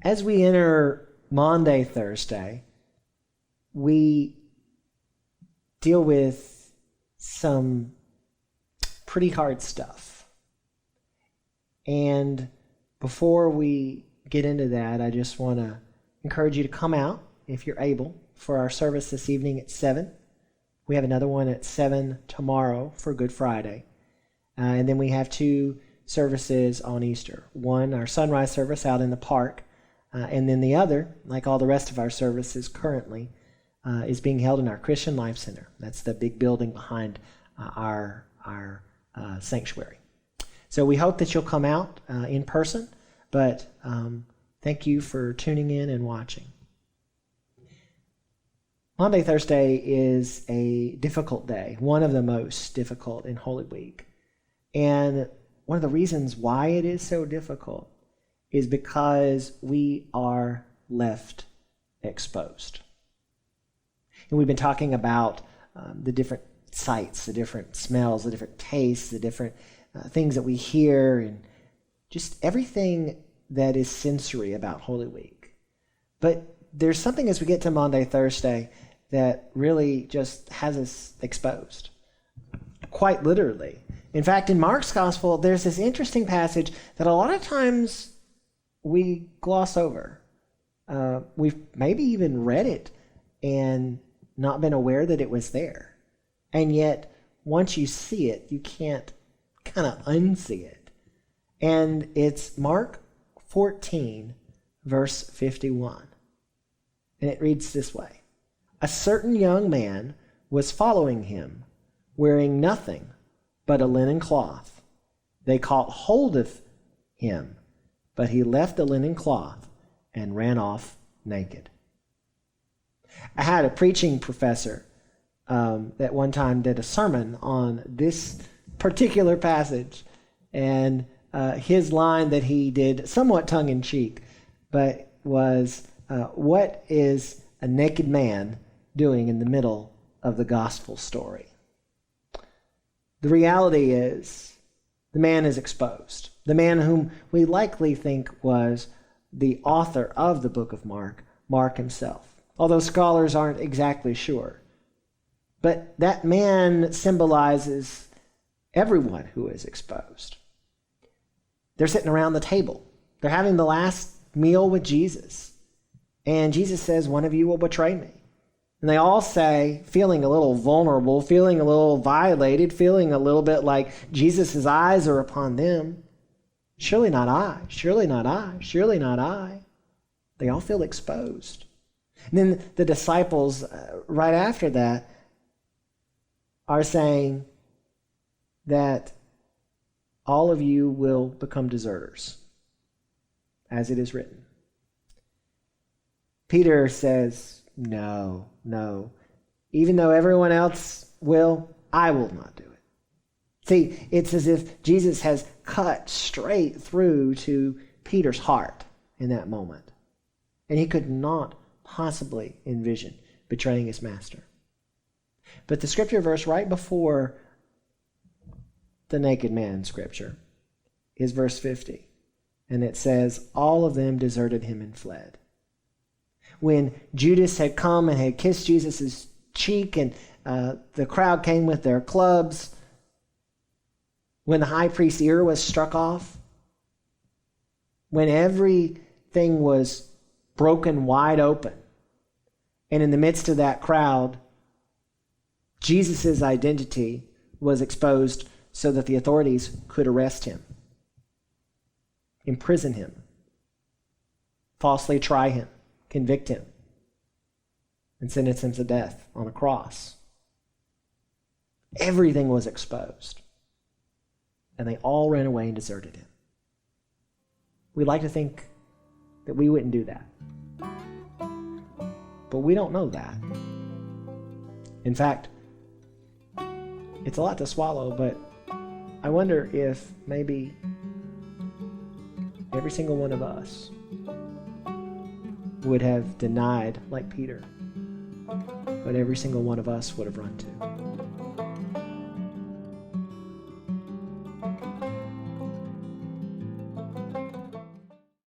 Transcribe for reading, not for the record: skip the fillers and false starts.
as we enter Maundy Thursday, we deal with some pretty hard stuff. And before we get into that, I just want to encourage you to come out, if you're able, for our service this evening at 7. We have another one at 7 tomorrow for Good Friday. And then we have 2 services on Easter. One, our sunrise service out in the park. And then the other, like all the rest of our services currently, is being held in our Christian Life Center. That's the big building behind our sanctuary. So we hope that you'll come out in person, but thank you for tuning in and watching. Maundy Thursday is a difficult day, one of the most difficult in Holy Week. And one of the reasons why it is so difficult is because we are left exposed. And we've been talking about the different sights, the different smells, the different tastes, the different things that we hear, and just everything that is sensory about Holy Week. But there's something as we get to Maundy Thursday that really just has us exposed, quite literally. In fact, in Mark's Gospel, there's this interesting passage that a lot of times we gloss over. We've maybe even read it and not been aware that it was there. And yet, once you see it, you can't kind of unsee it. And it's Mark 14, verse 51. And it reads this way: "A certain young man was following him, wearing nothing but a linen cloth. They caught hold of him, but he left the linen cloth and ran off naked." I had a preaching professor that one time did a sermon on this particular passage, and his line that he did somewhat tongue-in-cheek, but was, what is a naked man doing in the middle of the gospel story? The reality is, the man is exposed. The man whom we likely think was the author of the book of Mark, Mark himself, although scholars aren't exactly sure. But that man symbolizes everyone who is exposed. They're sitting around the table. They're having the last meal with Jesus. And Jesus says, "One of you will betray me." And they all say, feeling a little vulnerable, feeling a little violated, feeling a little bit like Jesus' eyes are upon them. "Surely not I, surely not I, surely not I." They all feel exposed. And then the disciples, right after that, are saying that all of you will become deserters, as it is written. Peter says, no. Even though everyone else will, I will not do it. See, it's as if Jesus has cut straight through to Peter's heart in that moment. And he could not possibly envision betraying his master. But the scripture verse right before the naked man scripture is verse 50. And it says, all of them deserted him and fled. When Judas had come and had kissed Jesus' cheek, and the crowd came with their clubs, when the high priest's ear was struck off, when everything was broken wide open, and in the midst of that crowd, Jesus' identity was exposed so that the authorities could arrest him, imprison him, falsely try him, convict him, and sentence him to death on a cross. Everything was exposed, and they all ran away and deserted him. We'd like to think that we wouldn't do that, but we don't know that. In fact, it's a lot to swallow, but I wonder if maybe every single one of us would have denied, like Peter, but every single one of us would have run to.